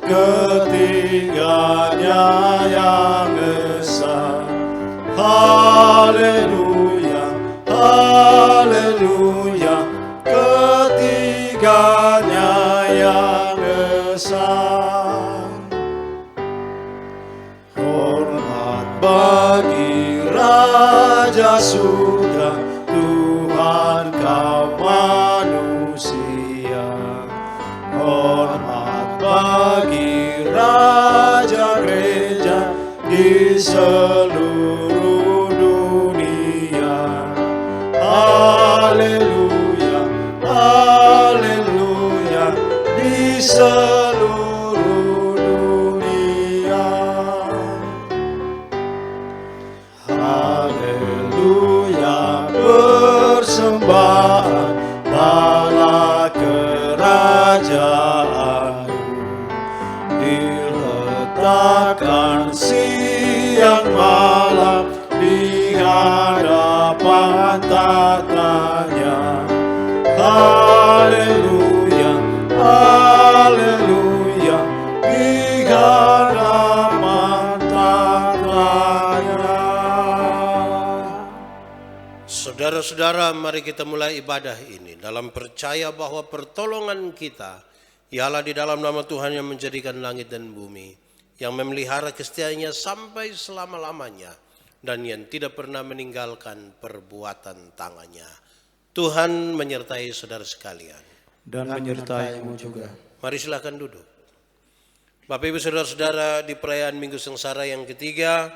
ketiganya yang esa. Haleluya, haleluya, ketiganya yang esa. Hormat bagi Raja Surga, Tuhan kaum manusia. Hormat bagi Raja Gereja di seluruh dunia. Haleluya, haleluya, di seluruh dunia. Haleluya, persembahan bala kerajaan diletakkan siang malam di hadapan tatanya. Haleluya, haleluya, di hadapan tatanya. Saudara-saudara, mari kita mulai ibadah ini dalam percaya bahwa pertolongan kita ialah di dalam nama Tuhan yang menjadikan langit dan bumi, yang memelihara kesetiaannya sampai selama-lamanya, dan yang tidak pernah meninggalkan perbuatan tangannya. Tuhan menyertai saudara sekalian. Dan menyertaimu juga. Mari silakan duduk. Bapak Ibu saudara-saudara, di perayaan Minggu Sengsara yang ketiga,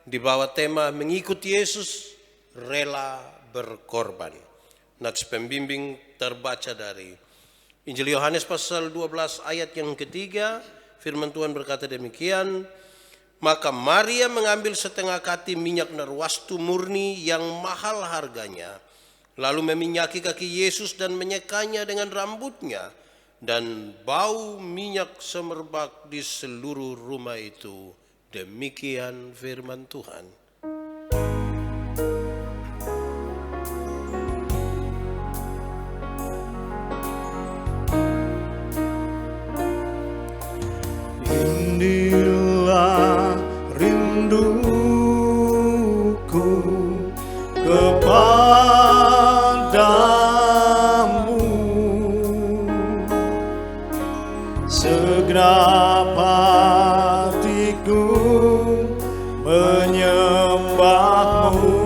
di bawah tema mengikut Yesus, rela berkorban. Nats pembimbing terbaca dari Injil Yohanes pasal 12 ayat yang ketiga. Firman Tuhan berkata demikian, maka Maria mengambil setengah kati minyak narwastu murni yang mahal harganya, lalu meminyaki kaki Yesus dan menyekanya dengan rambutnya, dan bau minyak semerbak di seluruh rumah itu. Demikian firman Tuhan. Inilah rinduku kepadamu, segenap hatiku menyembahmu.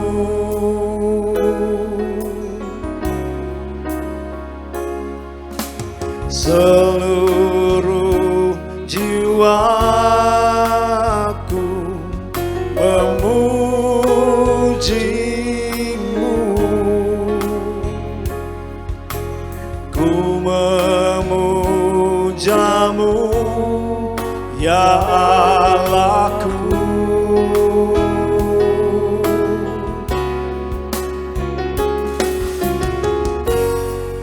Seluruh jiwaku memujimu, ku memujamu ya Allahku.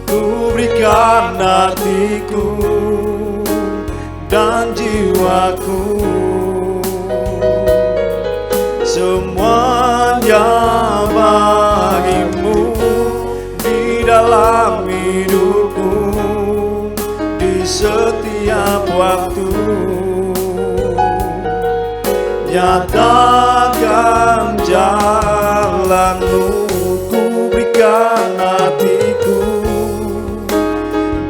Ku berikan hatiku dan jiwaku, semuanya bagimu di dalam hidupku, di setiap waktu. Nyatakan jalanmu, ku berikan hatiku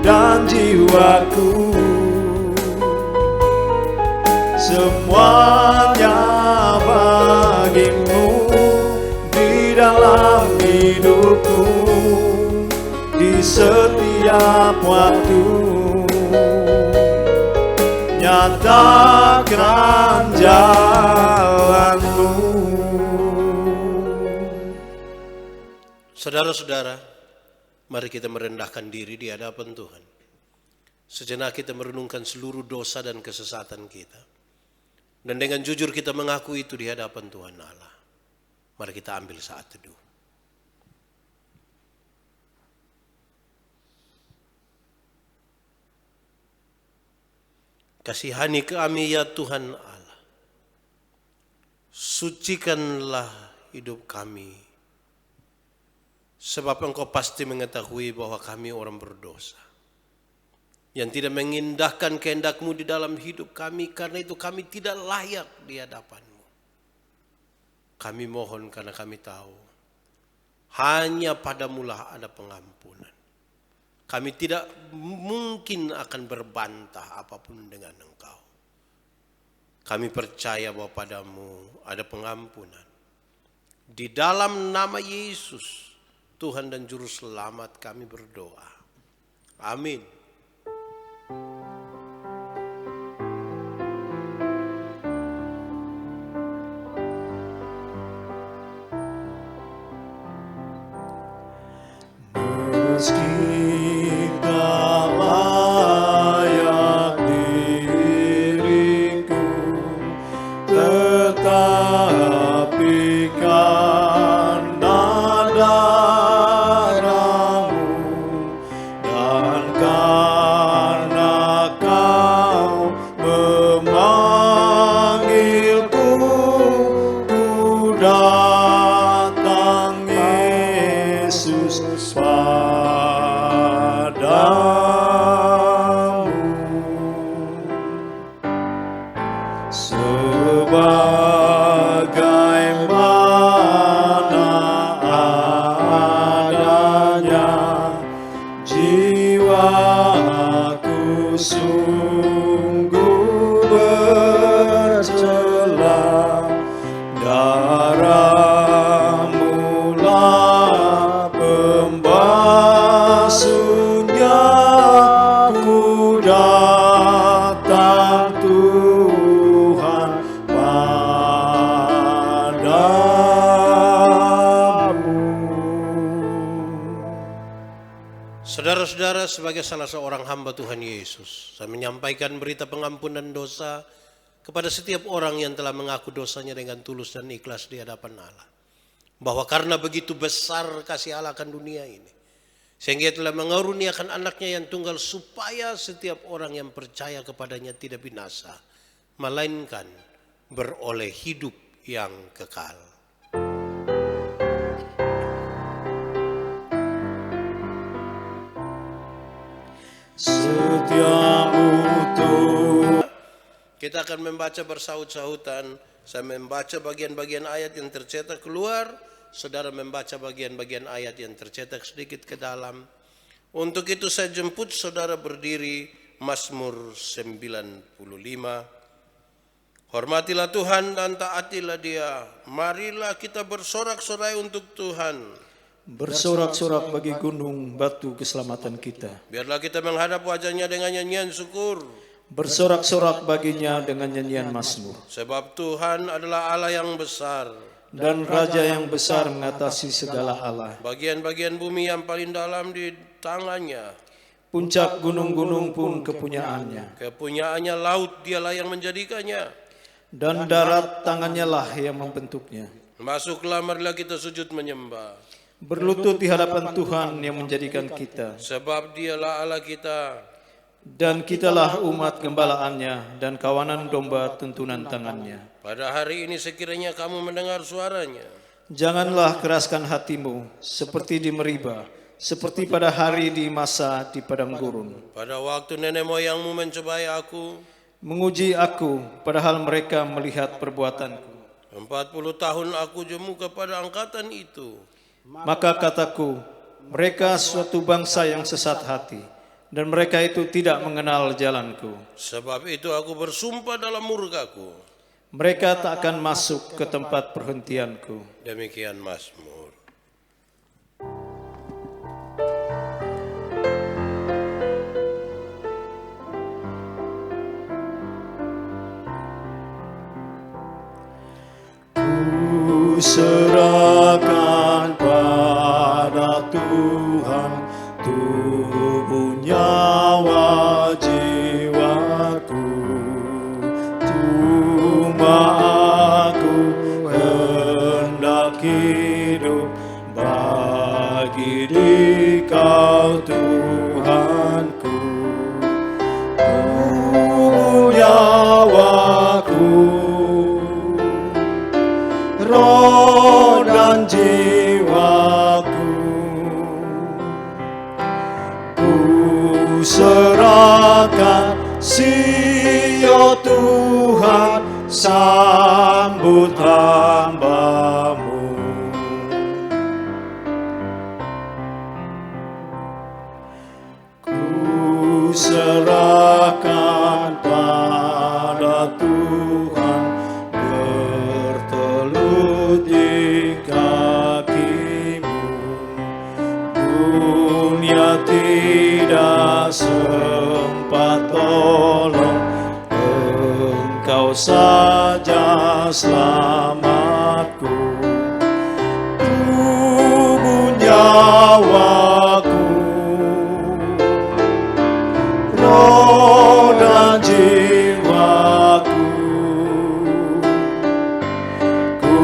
dan jiwaku, semuanya bagimu di dalam hidupku, di setiap waktu. Nyatakan jalanmu. Saudara-saudara, mari kita merendahkan diri di hadapan Tuhan. Sejenak kita merenungkan seluruh dosa dan kesesatan kita. Dan dengan jujur kita mengaku itu di hadapan Tuhan Allah. Mari kita ambil saat teduh. Kasihani kami ya Tuhan Allah. Sucikanlah hidup kami. Sebab Engkau pasti mengetahui bahwa kami orang berdosa. yang tidak mengindahkan kehendak-Mu di dalam hidup kami. Karena itu kami tidak layak di hadapan-Mu. Kami mohon karena kami tahu hanya padamulah ada pengampunan. Kami tidak mungkin akan berbantah apapun dengan Engkau. Kami percaya bahwa padamu ada pengampunan. Di dalam nama Yesus, Tuhan dan Juru Selamat kami berdoa. Amin. Meski tak layak diriku, tetapi karena darah-Mu dan karena Kau memanggilku, ku datang Yesus padamu. Sebagaimana adanya jiwaku sungguh bercela, darah-Mu lah pembasuhnya, ku datang Tuhan padamu. Saudara-saudara, sebagai salah seorang hamba Tuhan Yesus, saya menyampaikan berita pengampunan dosa kepada setiap orang yang telah mengaku dosanya dengan tulus dan ikhlas di hadapan Allah. Bahwa karena begitu besar kasih Allah akan dunia ini, sehingga Ia telah mengaruniakan anaknya yang tunggal, supaya setiap orang yang percaya kepadanya tidak binasa, melainkan beroleh hidup yang kekal. Setiamu Tuhan. Kita akan membaca bersaut-sautan. Saya membaca bagian-bagian ayat yang tercetak keluar, saudara membaca bagian-bagian ayat yang tercetak sedikit ke dalam. Untuk itu saya jemput saudara berdiri, Mazmur 95. Hormatilah Tuhan dan taatilah Dia. Marilah kita bersorak-sorai untuk Tuhan. Bersorak-sorak bagi gunung batu keselamatan kita. Biarlah kita menghadap wajah-Nya dengan nyanyian syukur. Bersorak-sorak baginya dengan nyanyian mazmur. Sebab Tuhan adalah Allah yang besar, dan Raja yang besar mengatasi segala Allah. Bagian-bagian bumi yang paling dalam di tangannya. Puncak gunung-gunung pun kepunyaannya. Kepunyaannya laut, Dialah yang menjadikannya. Dan darat tangannya lah yang membentuknya. Masuklah, marilah kita sujud menyembah. Berlutut di hadapan Tuhan yang menjadikan kita. Sebab Dialah Allah kita. Dan kitalah umat gembalaannya dan kawanan domba tuntunan tangannya. Pada hari ini sekiranya kamu mendengar suaranya, janganlah keraskan hatimu seperti di Meriba, seperti pada hari di masa di padang gurun. pada waktu nenek moyangmu mencobai aku, Menguji aku, padahal mereka melihat perbuatanku. 40 tahun aku jemu kepada angkatan itu. Maka kataku, mereka suatu bangsa yang sesat hati, dan mereka itu tidak mengenal jalanku. Sebab itu aku bersumpah dalam murkaku. Mereka tak akan masuk ke tempat perhentianku. Demikian Mazmur. Ku serahkan pada Tuhan tubuh nyawa jiwaku. Cuma aku hendak hidup bagi Dikau Tuhanku. Tubuh nyawaku, roh dan jiwa sambut hamba-Mu. Ku serahkan pada Tuhan, bertelut di kaki-Mu. Dunia tidak sempat tolong, Engkau saja selamatku. Tubuh nyawaku, roh dan jiwaku, ku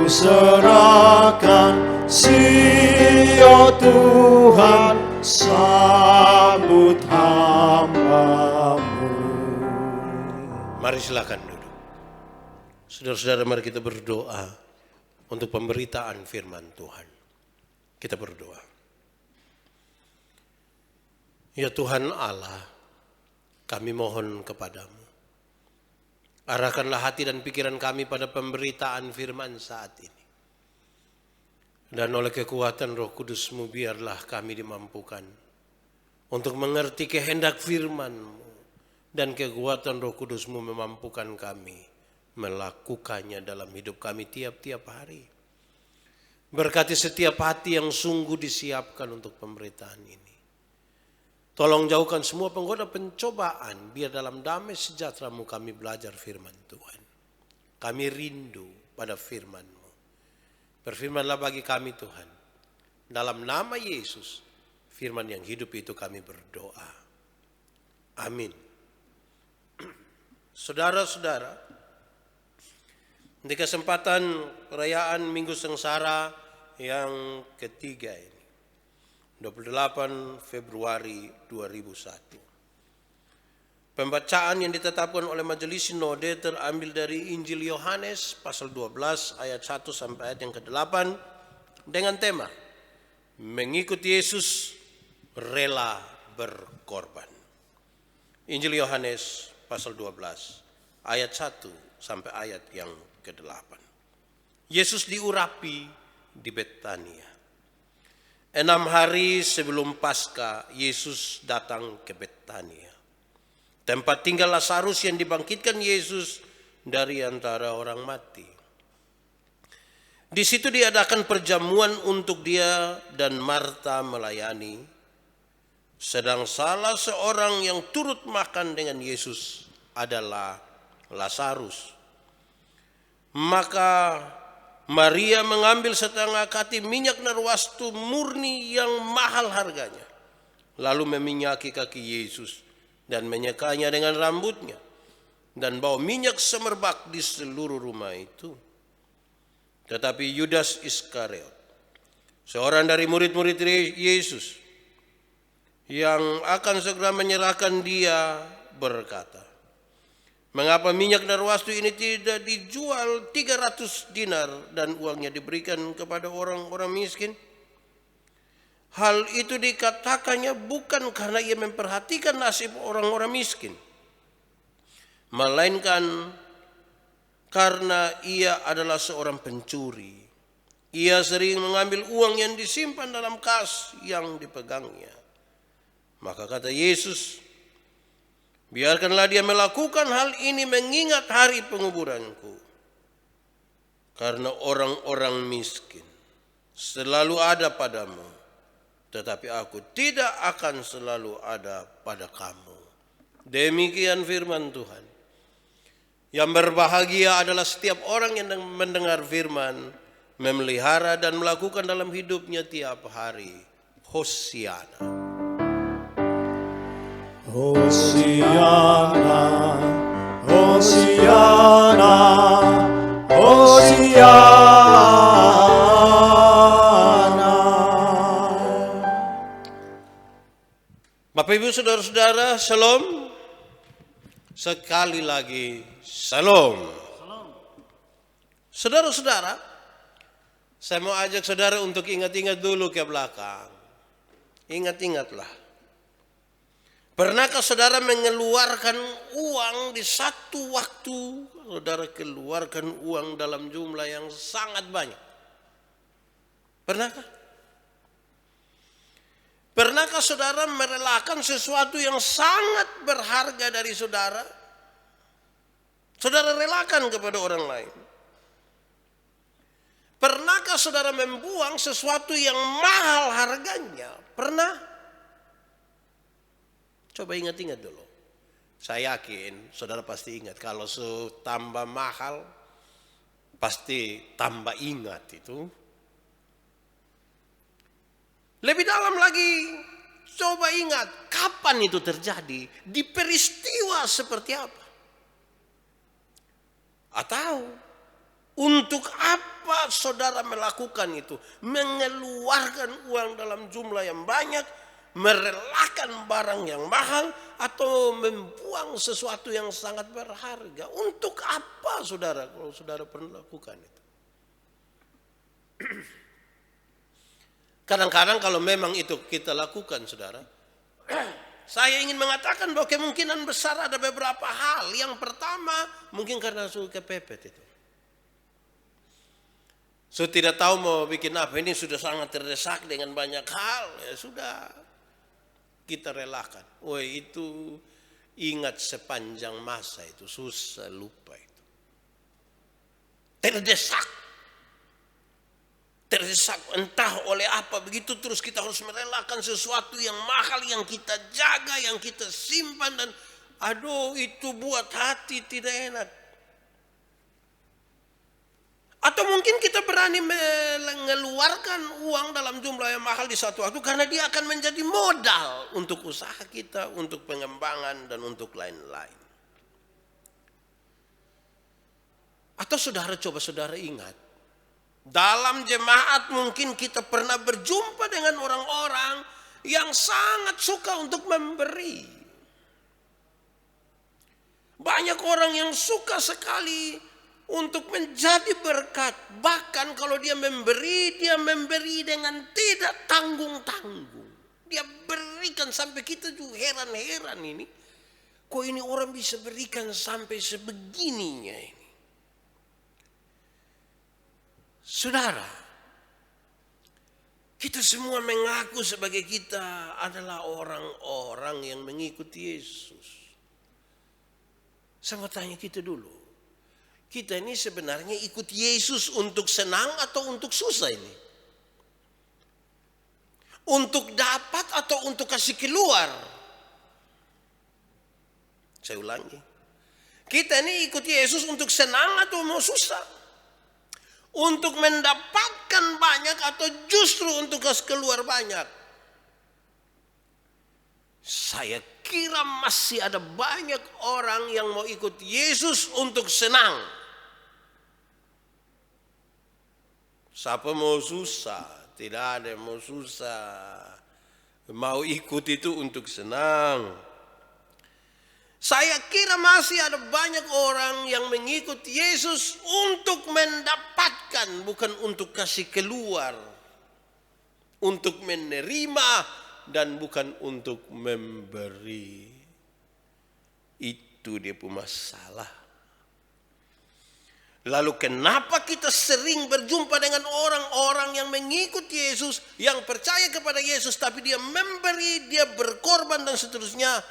serahkan, Sio Tuhan, sambut hamba-Mu. Mari silakan duduk. Saudara-saudara, mari kita berdoa untuk pemberitaan firman Tuhan. Kita berdoa. Ya Tuhan Allah, kami mohon kepadamu, arahkanlah hati dan pikiran kami pada pemberitaan firman saat ini. Dan oleh kekuatan Roh Kudus-Mu biarlah kami dimampukan untuk mengerti kehendak firman-Mu, dan kekuatan Roh Kudus-Mu memampukan kami melakukannya dalam hidup kami tiap-tiap hari. Berkati setiap hati yang sungguh disiapkan untuk pemberitaan ini. Tolong jauhkan semua penggoda pencobaan, biar dalam damai sejahtera-Mu kami belajar firman Tuhan. Kami rindu pada firman-Mu. Berfirmanlah bagi kami Tuhan. Dalam nama Yesus, firman yang hidup itu kami berdoa. Amin. Saudara-saudara, di kesempatan perayaan Minggu Sengsara yang ketiga ini, 28 Februari 2001. Pembacaan yang ditetapkan oleh Majelis Sinode terambil dari Injil Yohanes pasal 12 ayat 1 sampai ayat yang ke-8 dengan tema mengikuti Yesus rela berkorban. Injil Yohanes pasal 12 ayat 1 sampai ayat yang ke-8. Yesus diurapi di Betania. 6 hari sebelum Paskah, Yesus datang ke Betania, tempat tinggal Lazarus yang dibangkitkan Yesus dari antara orang mati. Di situ diadakan perjamuan untuk dia dan Marta melayani, sedang salah seorang yang turut makan dengan Yesus adalah Lazarus. Maka Maria mengambil setengah kati minyak narwastu murni yang mahal harganya, lalu meminyaki kaki Yesus dan menyekanya dengan rambutnya, dan bau minyak semerbak di seluruh rumah itu. Tetapi Yudas Iskariot, seorang dari murid-murid Yesus yang akan segera menyerahkan dia, berkata, "Mengapa minyak narwastu ini tidak dijual 300 dinar dan uangnya diberikan kepada orang-orang miskin?" Hal itu dikatakannya bukan karena ia memperhatikan nasib orang-orang miskin, melainkan karena ia adalah seorang pencuri. Ia sering mengambil uang yang disimpan dalam kas yang dipegangnya. Maka kata Yesus, "Biarkanlah dia melakukan hal ini mengingat hari penguburanku. Karena orang-orang miskin selalu ada padamu, tetapi aku tidak akan selalu ada pada kamu." Demikian firman Tuhan. Yang berbahagia adalah setiap orang yang mendengar firman, memelihara dan melakukan dalam hidupnya tiap hari. Hosiana. Hosiana, Hosiana, Hosiana. Bapak Ibu Saudara-saudara, Shalom. Sekali lagi, Shalom. Saudara-saudara, saya mau ajak saudara untuk ingat-ingat dulu ke belakang. Ingat-ingatlah. Pernahkah saudara mengeluarkan uang di satu waktu? Saudara keluarkan uang dalam jumlah yang sangat banyak. Pernahkah? Pernahkah saudara merelakan sesuatu yang sangat berharga dari saudara? Saudara relakan kepada orang lain. Pernahkah saudara membuang sesuatu yang mahal harganya? Pernah? Coba ingat-ingat dulu. Saya yakin saudara pasti ingat. Kalau tambah mahal, pasti tambah ingat itu. Lebih dalam lagi, coba ingat kapan itu terjadi, di peristiwa seperti apa. Atau untuk apa saudara melakukan itu, mengeluarkan uang dalam jumlah yang banyak, merelakan barang yang mahal, atau membuang sesuatu yang sangat berharga. Untuk apa saudara, kalau saudara pernah lakukan itu? Kadang-kadang kalau memang itu kita lakukan saudara, saya ingin mengatakan bahwa kemungkinan besar ada beberapa hal. Yang pertama, mungkin karena suka kepepet itu. So tidak tahu mau bikin apa, ini sudah sangat terdesak dengan banyak hal, ya sudah kita relakan. Woi, itu ingat sepanjang masa itu, susah lupa itu. Terdesak entah oleh apa, begitu terus kita harus merelakan sesuatu yang mahal yang kita jaga, yang kita simpan, dan aduh itu buat hati tidak enak. Atau mungkin kita berani mengeluarkan uang dalam jumlah yang mahal di satu waktu karena dia akan menjadi modal untuk usaha kita, untuk pengembangan, dan untuk lain-lain. Atau saudara, coba saudara ingat, dalam jemaat mungkin kita pernah berjumpa dengan orang-orang yang sangat suka untuk memberi. Banyak orang yang suka sekali untuk menjadi berkat. Bahkan kalau dia memberi dengan tidak tanggung-tanggung. Dia berikan sampai kita juga heran-heran ini. Kok ini orang bisa berikan sampai sebegininya ini. Saudara, kita semua mengaku sebagai kita adalah orang-orang yang mengikuti Yesus. Saya mau tanya kita dulu. Kita ini sebenarnya ikut Yesus untuk senang atau untuk susah ini? Untuk dapat atau untuk kasih keluar? Saya ulangi. Kita ini ikut Yesus untuk senang atau mau susah? Untuk mendapatkan banyak atau justru untuk kasih keluar banyak? Saya kira masih ada banyak orang yang mau ikut Yesus untuk senang. Siapa mau susah? Tidak ada yang mau susah. Mau ikut itu untuk senang. Saya kira masih ada banyak orang yang mengikuti Yesus untuk mendapatkan, bukan untuk kasih keluar. Untuk menerima dan bukan untuk memberi. Itu dia masalah. Lalu kenapa kita sering berjumpa dengan orang-orang yang mengikuti Yesus, yang percaya kepada Yesus, tapi dia memberi, dia berkorban dan seterusnya?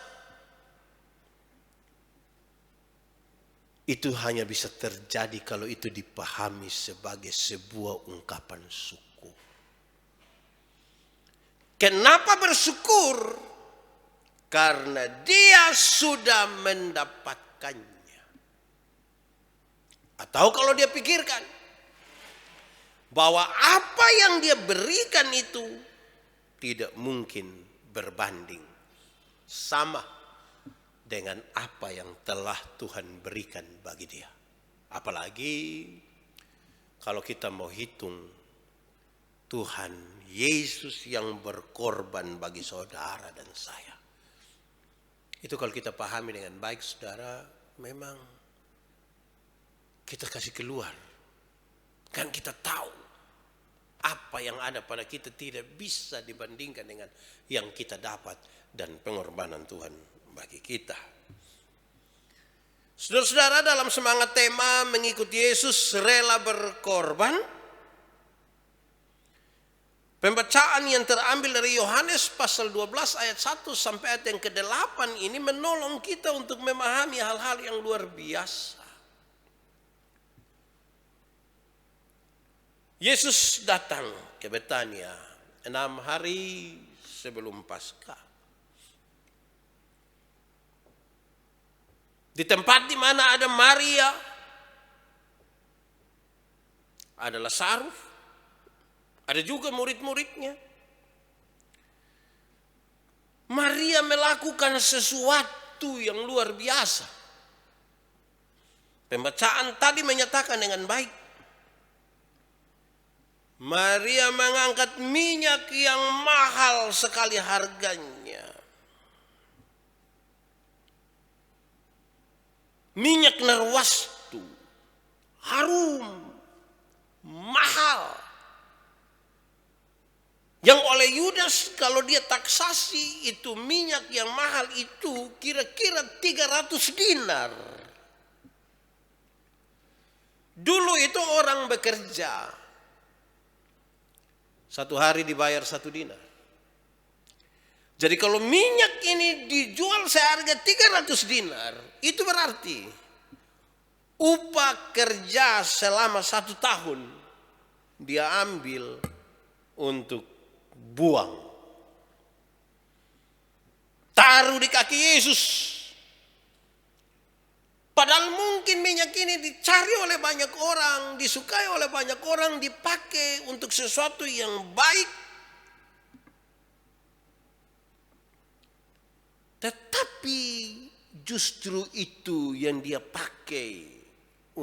Itu hanya bisa terjadi kalau itu dipahami sebagai sebuah ungkapan syukur. Kenapa bersyukur? Karena dia sudah mendapatkannya. Atau kalau dia pikirkan bahwa apa yang dia berikan itu tidak mungkin berbanding sama dengan apa yang telah Tuhan berikan bagi dia. Apalagi kalau kita mau hitung Tuhan Yesus yang berkorban bagi saudara dan saya. Itu kalau kita pahami dengan baik saudara, memang kita kasih keluar. Kan kita tahu apa yang ada pada kita tidak bisa dibandingkan dengan yang kita dapat dan pengorbanan Tuhan bagi kita. Saudara-saudara, dalam semangat tema mengikuti Yesus rela berkorban, pembacaan yang terambil dari Yohanes pasal 12 ayat 1 sampai ayat yang ke-8 ini menolong kita untuk memahami hal-hal yang luar biasa. Yesus datang ke Betania 6 hari sebelum Paskah. Di tempat di mana ada Maria, ada Lazarus, ada juga murid-muridnya. Maria melakukan sesuatu yang luar biasa. Pembacaan tadi menyatakan dengan baik. Maria mengangkat minyak yang mahal sekali harganya. Minyak narwastu, harum, mahal. Yang oleh Yudas kalau dia taksasi itu minyak yang mahal itu kira-kira 300 dinar. Dulu itu orang bekerja, satu hari dibayar 1 dinar. Jadi kalau minyak ini dijual seharga 300 dinar, itu berarti upah kerja selama 1 tahun dia ambil untuk buang. Taruh di kaki Yesus. Padahal mungkin minyak ini dicari oleh banyak orang, disukai oleh banyak orang, dipakai untuk sesuatu yang baik. Tetapi justru itu yang dia pakai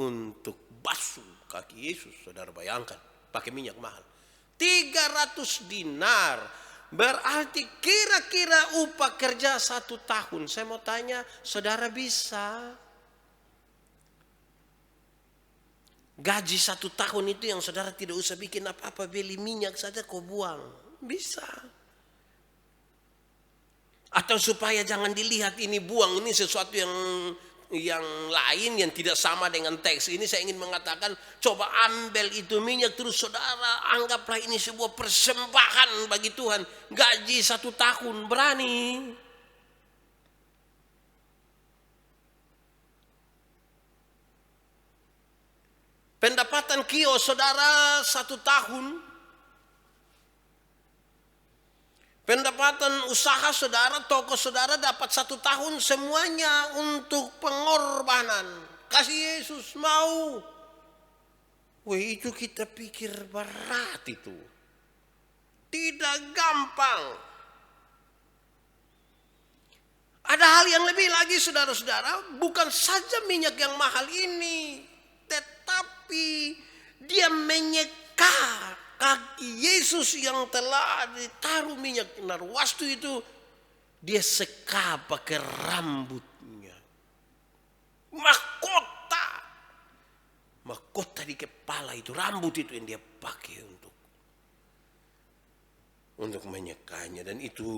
untuk basuh kaki Yesus. Saudara bayangkan, pakai minyak mahal. 300 dinar. Berarti kira-kira upah kerja 1 tahun. Saya mau tanya, saudara bisa? Gaji 1 tahun itu yang saudara tidak usah bikin apa-apa, beli minyak saja kau buang. Bisa. Atau supaya jangan dilihat ini buang, ini sesuatu yang lain yang tidak sama dengan teks ini, saya ingin mengatakan coba ambil itu minyak terus saudara anggaplah ini sebuah persembahan bagi Tuhan. Gaji 1 tahun, berani? Pendapatan kios saudara 1 tahun. Pendapatan usaha saudara, toko saudara dapat 1 tahun, semuanya untuk pengorbanan. Kasih Yesus mau. Wih, itu kita pikir berat itu. Tidak gampang. Ada hal yang lebih lagi saudara-saudara, bukan saja minyak yang mahal ini, tetapi dia menyeka kaki Yesus yang telah ditaruh minyak narwastu itu. Dia seka pakai rambutnya. Mahkota di kepala itu, rambut itu yang dia pakai untuk menyekanya. Dan itu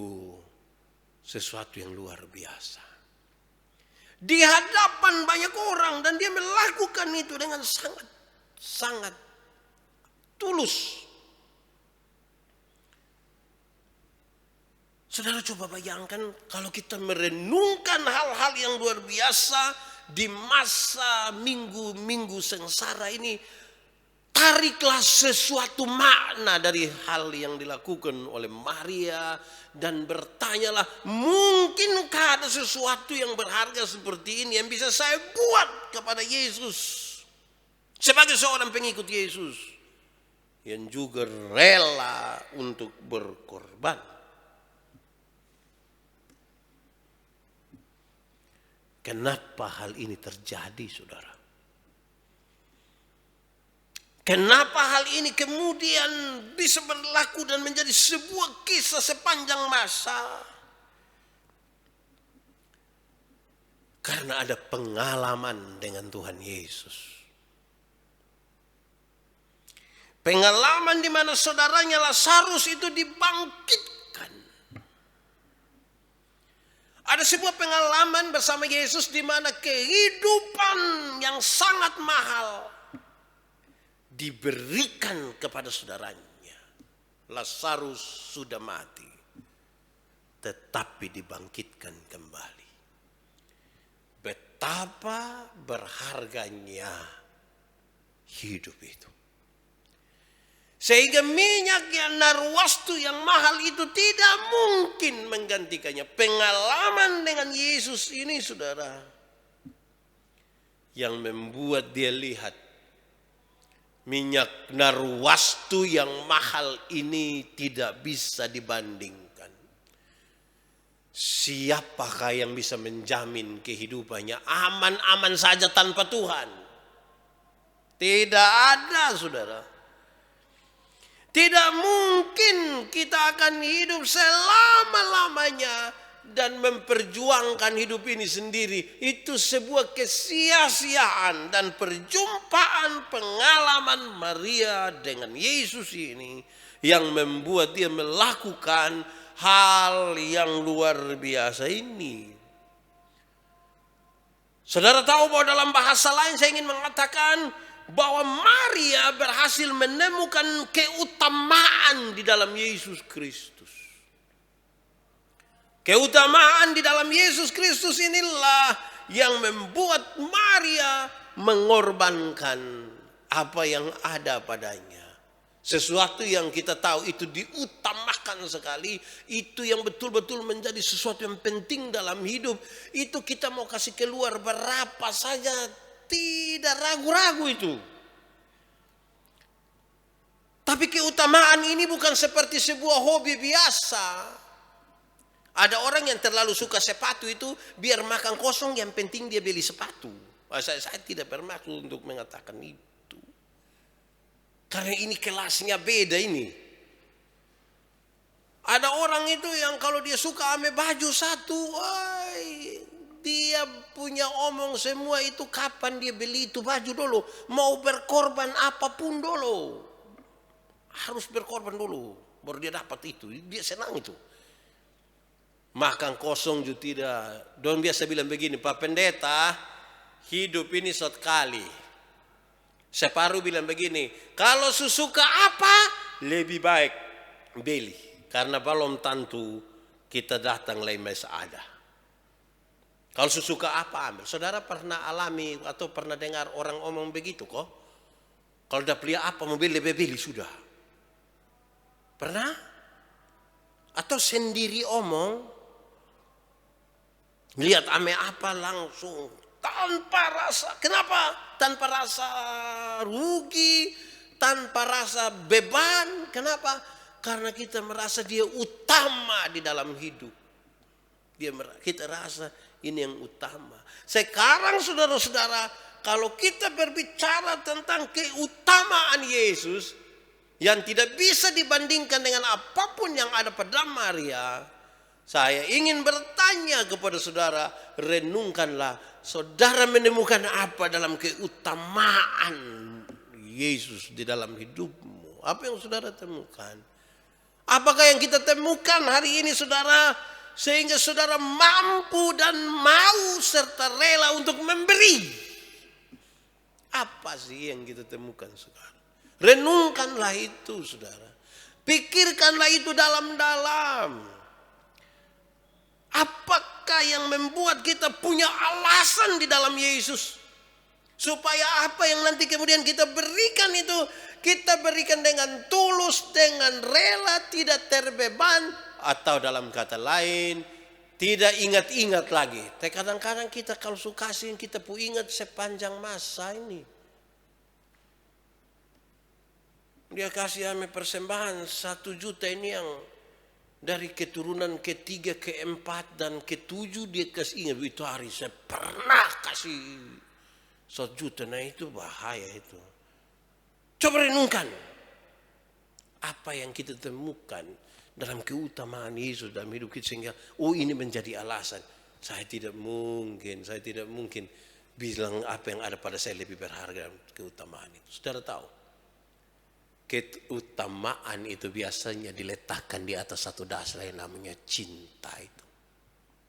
sesuatu yang luar biasa. Di hadapan banyak orang, dan dia melakukan itu dengan sangat tulus. Saudara coba bayangkan kalau kita merenungkan hal-hal yang luar biasa di masa minggu-minggu sengsara ini. Tariklah sesuatu makna dari hal yang dilakukan oleh Maria. Dan bertanyalah, mungkinkah ada sesuatu yang berharga seperti ini yang bisa saya buat kepada Yesus. Sebagai seorang pengikut Yesus yang juga rela untuk berkorban. Kenapa hal ini terjadi, saudara? Kenapa hal ini kemudian bisa berlaku dan menjadi sebuah kisah sepanjang masa? Karena ada pengalaman dengan Tuhan Yesus. Pengalaman di mana saudaranya Lazarus itu dibangkitkan. Ada sebuah pengalaman bersama Yesus di mana kehidupan yang sangat mahal diberikan kepada saudaranya. Lazarus sudah mati, tetapi dibangkitkan kembali. Betapa berharganya hidup itu. Sehingga minyak yang narwastu yang mahal itu tidak mungkin menggantikannya. Pengalaman dengan Yesus ini, saudara, yang membuat dia lihat minyak narwastu yang mahal ini tidak bisa dibandingkan. Siapakah yang bisa menjamin kehidupannya aman-aman saja tanpa Tuhan? Tidak ada, saudara. Tidak mungkin kita akan hidup selama-lamanya dan memperjuangkan hidup ini sendiri. Itu sebuah kesia-siaan, dan perjumpaan pengalaman Maria dengan Yesus ini yang membuat dia melakukan hal yang luar biasa ini. Saudara tahu bahwa dalam bahasa lain saya ingin mengatakan bahwa Maria berhasil menemukan keutamaan di dalam Yesus Kristus. Keutamaan di dalam Yesus Kristus inilah yang membuat Maria mengorbankan apa yang ada padanya. Sesuatu yang kita tahu itu diutamakan sekali, itu yang betul-betul menjadi sesuatu yang penting dalam hidup. Itu kita mau kasih keluar berapa saja, tidak ragu-ragu itu. Tapi keutamaan ini bukan seperti sebuah hobi biasa. Ada orang yang terlalu suka sepatu itu, biar makan kosong yang penting dia beli sepatu. Saya tidak bermaksud untuk mengatakan itu. Karena ini kelasnya beda ini. Ada orang itu yang kalau dia suka ame baju satu, dia punya omong semua itu kapan dia beli itu baju dulu. Mau berkorban apapun dulu. Harus berkorban dulu. Baru dia dapat itu. Dia senang itu. Makan kosong juga tidak. Don biasa bilang begini, Pak Pendeta, hidup ini sekali. Separuh bilang begini, kalau suka apa lebih baik beli. Karena belum tentu kita datang lemes ada. Kalau suka apa ambil. Saudara pernah alami atau pernah dengar orang omong begitu kok? Kalau udah beli apa mobil lebih beli sudah. Pernah? Atau sendiri omong, lihat ame apa langsung tanpa rasa. Kenapa? Tanpa rasa rugi, tanpa rasa beban. Kenapa? Karena kita merasa dia utama di dalam hidup. Kita rasa ini yang utama. Sekarang saudara-saudara, kalau kita berbicara tentang keutamaan Yesus yang tidak bisa dibandingkan dengan apapun yang ada pada Maria, saya ingin bertanya kepada saudara, renungkanlah, saudara menemukan apa dalam keutamaan Yesus di dalam hidupmu? Apa yang saudara temukan? Apakah yang kita temukan hari ini, saudara, sehingga saudara mampu dan mau serta rela untuk memberi? Apa sih yang kita temukan, saudara? Renungkanlah itu, saudara. Pikirkanlah itu dalam-dalam. Apakah yang membuat kita punya alasan di dalam Yesus? Supaya apa yang nanti kemudian kita berikan itu, kita berikan dengan tulus, dengan rela, tidak terbeban. Atau dalam kata lain, tidak ingat-ingat lagi. Tapi kadang-kadang kita kalau suka kasih, kita pun ingat sepanjang masa ini. Dia kasih kami persembahan 1 juta ini yang dari keturunan ketiga, keempat, dan ketujuh dia kasih. Ingat itu hari saya pernah kasih 1 juta. Nah itu bahaya itu. Coba renungkan. Apa yang kita temukan dalam keutamaan Yesus dalam hidup kita sehingga ini menjadi alasan. Saya tidak mungkin bilang apa yang ada pada saya lebih berharga dalam keutamaan itu. Saudara tahu, keutamaan itu biasanya diletakkan di atas satu dasar yang namanya cinta itu.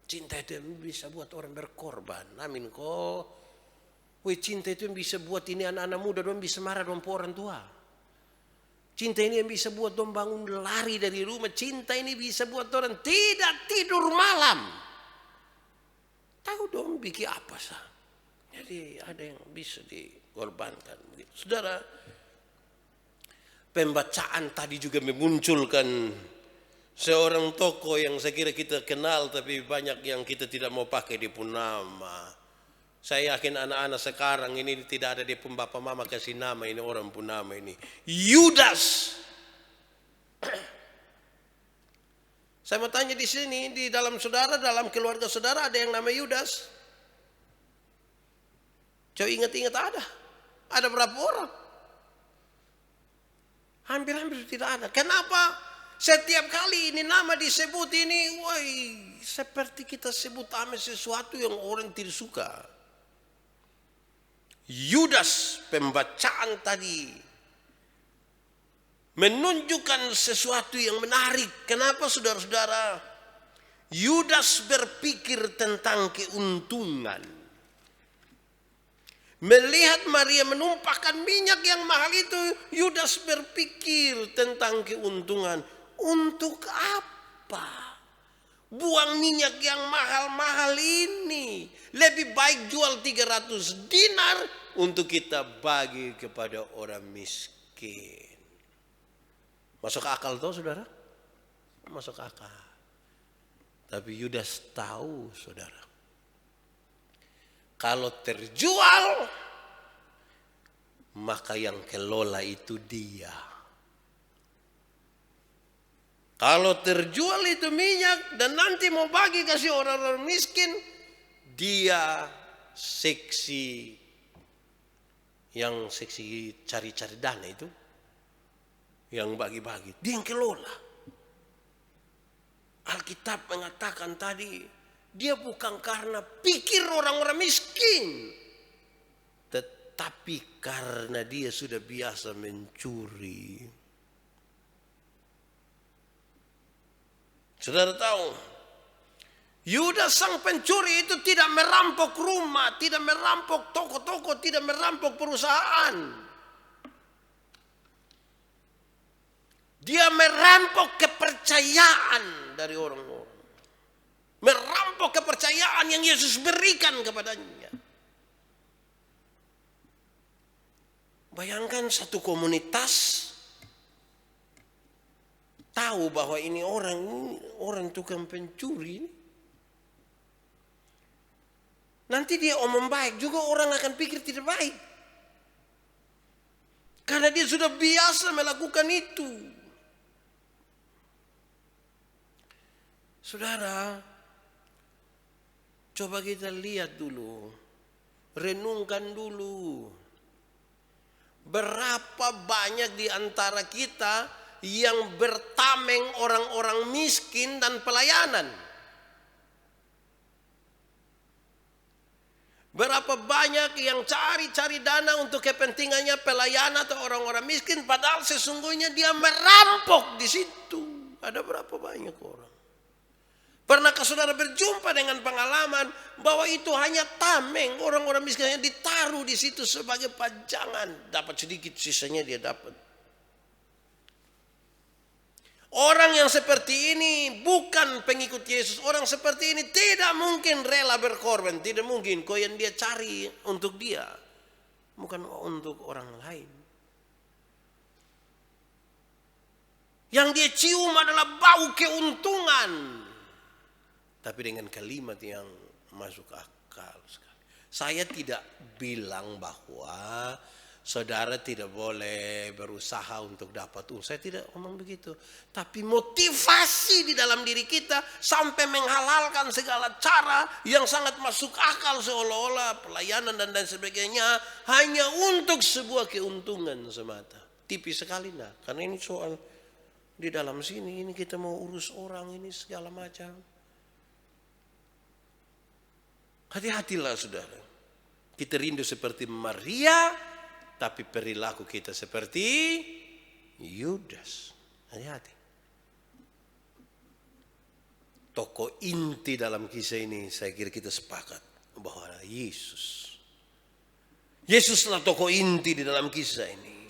Cinta itu yang bisa buat orang berkorban. Amin kok. Cinta itu yang bisa buat ini anak-anak muda dong bisa marah dong orang tua. Cinta ini yang bisa buat dong bangun lari dari rumah. Cinta ini bisa buat orang tidak tidur malam. Tahu dong bikin apa sah. Jadi ada yang bisa dikorbankan. Saudara, pembacaan tadi juga memunculkan seorang tokoh yang saya kira kita kenal tapi banyak yang kita tidak mau pakai dia pun nama. Saya yakin anak-anak sekarang ini tidak ada dia pun bapak mama kasih nama ini orang pun nama ini. Yudas. Saya mau tanya di sini, di dalam saudara, dalam keluarga saudara ada yang nama Yudas? Coba ingat-ingat ada. Ada berapa orang? Hampir-hampir tidak ada. Kenapa? Setiap kali ini nama disebut ini, woi, seperti kita sebut nama sesuatu yang orang tidak suka. Yudas, pembacaan tadi menunjukkan sesuatu yang menarik. Kenapa saudara-saudara? Yudas berpikir tentang keuntungan. Melihat Maria menumpahkan minyak yang mahal itu, Yudas berpikir tentang keuntungan. Untuk apa? Buang minyak yang mahal-mahal ini. Lebih baik jual 300 dinar untuk kita bagi kepada orang miskin. Masuk akal toh saudara? Masuk akal. Tapi Yudas tahu saudara. Kalau terjual, maka yang kelola itu dia. Kalau terjual itu minyak dan nanti mau bagi kasih orang-orang miskin, dia seksi yang seksi cari-cari dana itu, yang bagi-bagi, dia yang kelola. Alkitab mengatakan tadi, dia bukan karena pikir orang-orang miskin, tetapi karena dia sudah biasa mencuri. Saudara tahu, Yudas sang pencuri itu tidak merampok rumah, tidak merampok toko-toko, tidak merampok perusahaan. Dia merampok kepercayaan dari orang-orang. Merampok kepercayaan yang Yesus berikan kepadanya. Bayangkan satu komunitas tahu bahwa ini orang tukang pencuri. Nanti dia omong baik juga orang akan pikir tidak baik. Karena dia sudah biasa melakukan itu. Saudara, coba kita lihat dulu. Renungkan dulu. Berapa banyak di antara kita yang bertameng orang-orang miskin dan pelayanan. Berapa banyak yang cari-cari dana untuk kepentingannya pelayanan atau orang-orang miskin, padahal sesungguhnya dia merampok di situ. Ada berapa banyak orang? Pernahkah saudara berjumpa dengan pengalaman bahwa itu hanya tameng orang-orang miskin yang ditaruh di situ sebagai pajangan, dapat sedikit sisanya dia dapat. Orang yang seperti ini bukan pengikut Yesus. Orang seperti ini tidak mungkin rela berkorban. Tidak mungkin. Kau yang dia cari untuk dia, bukan untuk orang lain. Yang dia cium adalah bau keuntungan. Tapi dengan kalimat yang masuk akal sekali. Saya tidak bilang bahwa saudara tidak boleh berusaha untuk dapat uang. Saya tidak ngomong begitu. Tapi motivasi di dalam diri kita sampai menghalalkan segala cara yang sangat masuk akal seolah-olah pelayanan dan lain sebagainya hanya untuk sebuah keuntungan semata. Tipis sekali nah. Karena ini soal di dalam sini ini kita mau urus orang ini segala macam. Hati-hatilah saudara. Kita rindu seperti Maria, tapi perilaku kita seperti Yudas. Hati-hati. tokoh inti dalam kisah ini saya kira kita sepakat bahwa Yesus. Yesuslah tokoh inti di dalam kisah ini.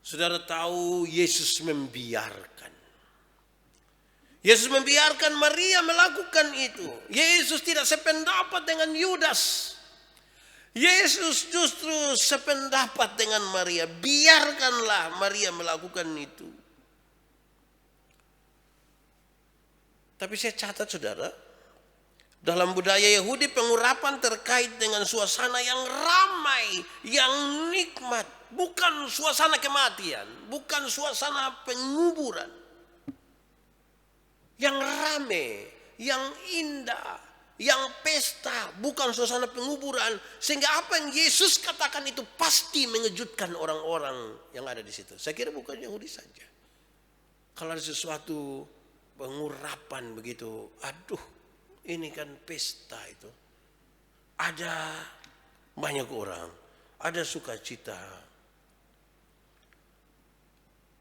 Saudara tahu Yesus membiarkan. Yesus membiarkan Maria melakukan itu. Yesus tidak sependapat dengan Yudas. Yesus justru sependapat dengan Maria. Biarkanlah Maria melakukan itu. Tapi saya catat saudara, dalam budaya Yahudi pengurapan terkait dengan suasana yang ramai, yang nikmat. Bukan suasana kematian, bukan suasana penguburan. Yang rame, yang indah, yang pesta, bukan suasana penguburan. Sehingga apa yang Yesus katakan itu pasti mengejutkan orang-orang yang ada di situ. Saya kira bukan Yahudi saja. Kalau ada sesuatu pengurapan begitu, aduh ini kan pesta itu. Ada banyak orang, ada sukacita.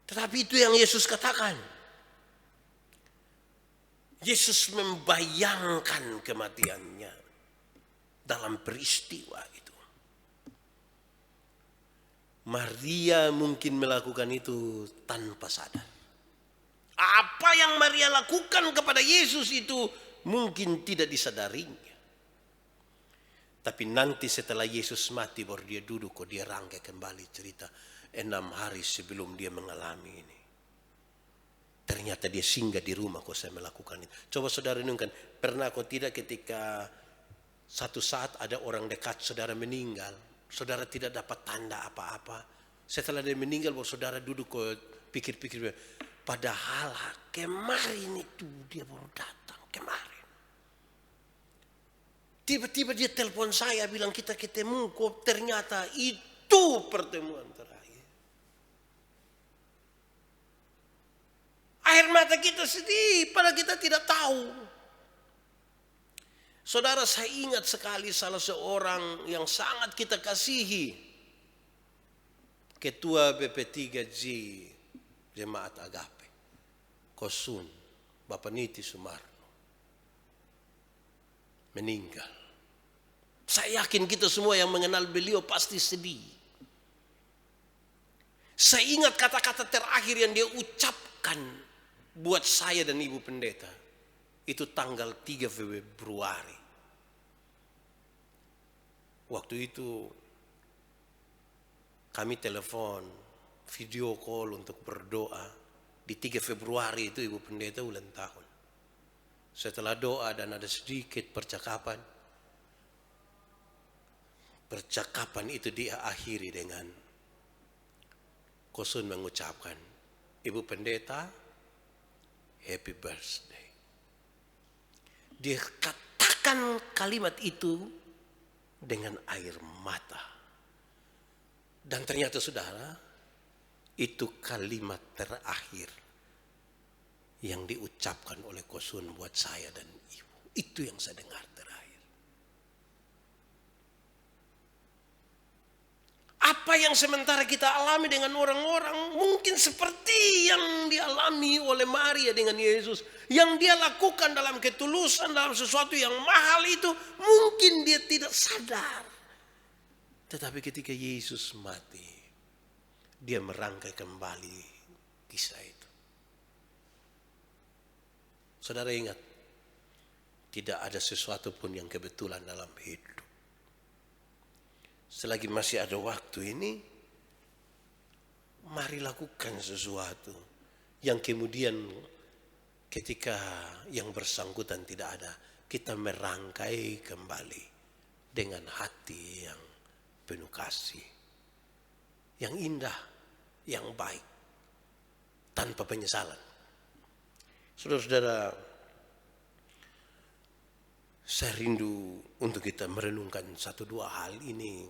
Tetapi itu yang Yesus katakan. Yesus membayangkan kematiannya dalam peristiwa itu. Maria mungkin melakukan itu tanpa sadar. Apa yang Maria lakukan kepada Yesus itu mungkin tidak disadarinya. Tapi nanti setelah Yesus mati baru dia duduk, dia rangkai kembali cerita 6 hari sebelum dia mengalami ini. Ternyata dia singgah di rumah kok saya melakukan itu. Coba saudara renungkan, pernah kok tidak ketika satu saat ada orang dekat saudara meninggal, saudara tidak dapat tanda apa-apa. Setelah dia meninggal baru saudara duduk kok pikir-pikir, padahal kemarin itu dia baru datang, kemarin. Tiba-tiba dia telepon saya bilang kita ketemu kok, ternyata itu pertemuan terakhir. Air mata kita sedih, padahal kita tidak tahu. Saudara, saya ingat sekali salah seorang yang sangat kita kasihi. Ketua BP3J Jemaat Agape, Kosun, Bapak Niti Sumarno. Meninggal. Saya yakin kita semua yang mengenal beliau pasti sedih. Saya ingat kata-kata terakhir yang dia ucapkan buat saya dan Ibu Pendeta. Itu tanggal 3 Februari. Waktu itu kami telepon, video call untuk berdoa. Di 3 Februari itu Ibu Pendeta ulang tahun. Setelah doa dan ada sedikit percakapan. Percakapan itu dia akhiri dengan Kosun mengucapkan, Ibu Pendeta, happy birthday. Dia katakan kalimat itu dengan air mata. Dan ternyata saudara, itu kalimat terakhir yang diucapkan oleh Kosun buat saya dan ibu. Itu yang saya dengar terakhir. Apa yang sementara kita alami dengan orang-orang mungkin seperti yang dialami oleh Maria dengan Yesus. Yang dia lakukan dalam ketulusan, dalam sesuatu yang mahal itu mungkin dia tidak sadar. Tetapi ketika Yesus mati, dia merangkai kembali kisah itu. Saudara ingat, tidak ada sesuatu pun yang kebetulan dalam hidup. Selagi masih ada waktu ini, mari lakukan sesuatu yang kemudian ketika yang bersangkutan tidak ada, kita merangkai kembali dengan hati yang penuh kasih, yang indah, yang baik, tanpa penyesalan. Saudara-saudara, saya rindu untuk kita merenungkan 1-2 hal ini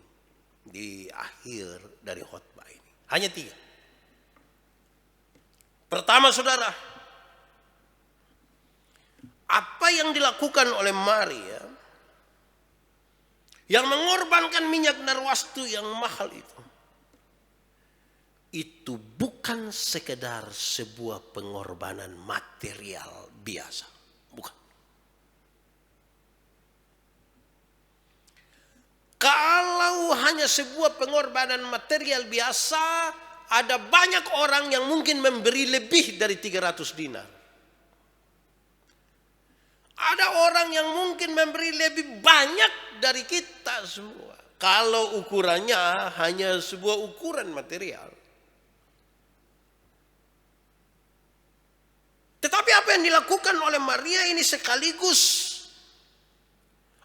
di akhir dari khotbah ini. Hanya 3. Pertama saudara, apa yang dilakukan oleh Maria yang mengorbankan minyak narwastu yang mahal itu, itu bukan sekedar sebuah pengorbanan material biasa. Bukan. Kalau hanya sebuah pengorbanan material biasa, ada banyak orang yang mungkin memberi lebih dari 300 dinar. Ada orang yang mungkin memberi lebih banyak dari kita semua. Kalau ukurannya hanya sebuah ukuran material. Tetapi apa yang dilakukan oleh Maria ini sekaligus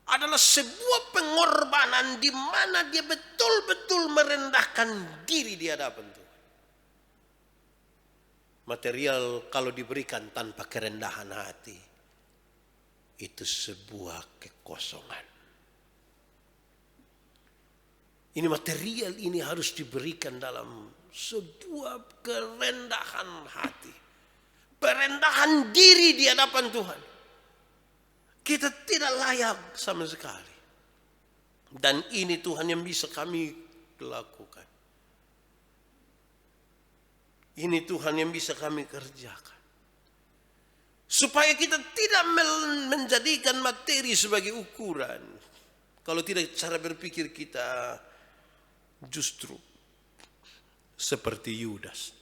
adalah sebuah pengorbanan di mana dia betul-betul merendahkan diri di hadapan Tuhan. Material kalau diberikan tanpa kerendahan hati, itu sebuah kekosongan. Ini material ini harus diberikan dalam sebuah kerendahan hati. Perendahan diri di hadapan Tuhan. Kita tidak layak sama sekali. Dan ini Tuhan yang bisa kami lakukan. Ini Tuhan yang bisa kami kerjakan. Supaya kita tidak menjadikan materi sebagai ukuran. Kalau tidak, cara berpikir kita justru seperti Yudas.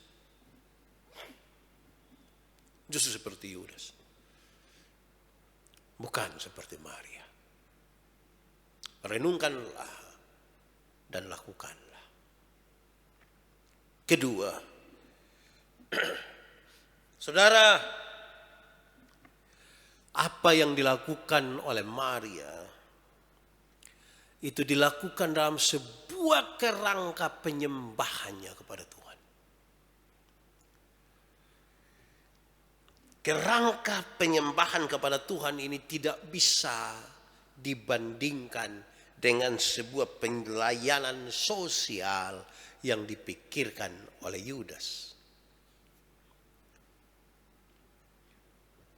Justru seperti Yudas. Bukan seperti Maria. Renungkanlah dan lakukanlah. Kedua, saudara, apa yang dilakukan oleh Maria itu dilakukan dalam sebuah kerangka penyembahannya kepada Tuhan. Kerangka penyembahan kepada Tuhan ini tidak bisa dibandingkan dengan sebuah pelayanan sosial yang dipikirkan oleh Yudas.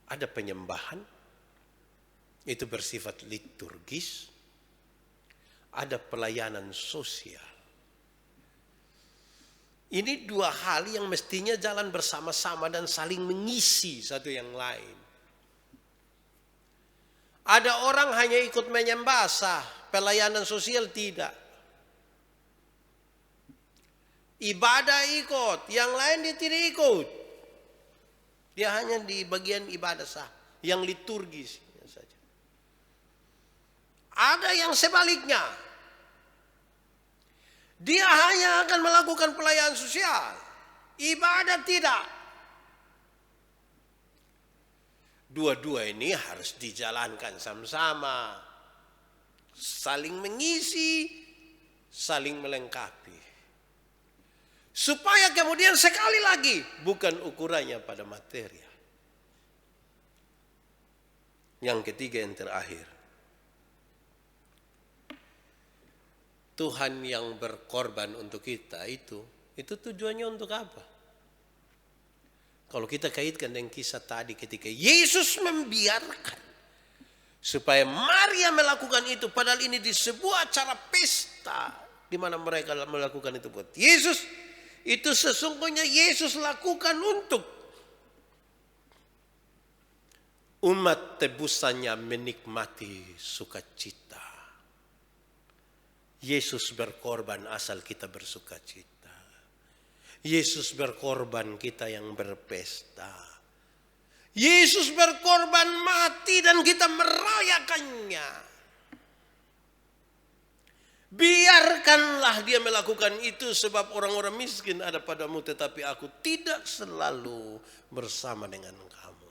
Ada penyembahan, itu bersifat liturgis. Ada pelayanan sosial. Ini dua hal yang mestinya jalan bersama-sama dan saling mengisi satu yang lain. Ada orang hanya ikut menyembah sah, pelayanan sosial tidak. Ibadah ikut, yang lain dia tidak ikut. Dia hanya di bagian ibadah sah, yang liturgis saja. Ada yang sebaliknya. Dia hanya akan melakukan pelayanan sosial. Ibadah tidak. Dua-dua ini harus dijalankan sama-sama. Saling mengisi, saling melengkapi. Supaya kemudian sekali lagi bukan ukurannya pada material. Yang ketiga yang terakhir. Tuhan yang berkorban untuk kita itu tujuannya untuk apa? Kalau kita kaitkan dengan kisah tadi ketika Yesus membiarkan supaya Maria melakukan itu, padahal ini di sebuah acara pesta di mana mereka melakukan itu buat Yesus, itu sesungguhnya Yesus lakukan untuk umat tebusannya menikmati sukacita. Yesus berkorban asal kita bersuka cita. Yesus berkorban kita yang berpesta. Yesus berkorban mati dan kita merayakannya. Biarkanlah dia melakukan itu sebab orang-orang miskin ada padamu tetapi aku tidak selalu bersama dengan kamu.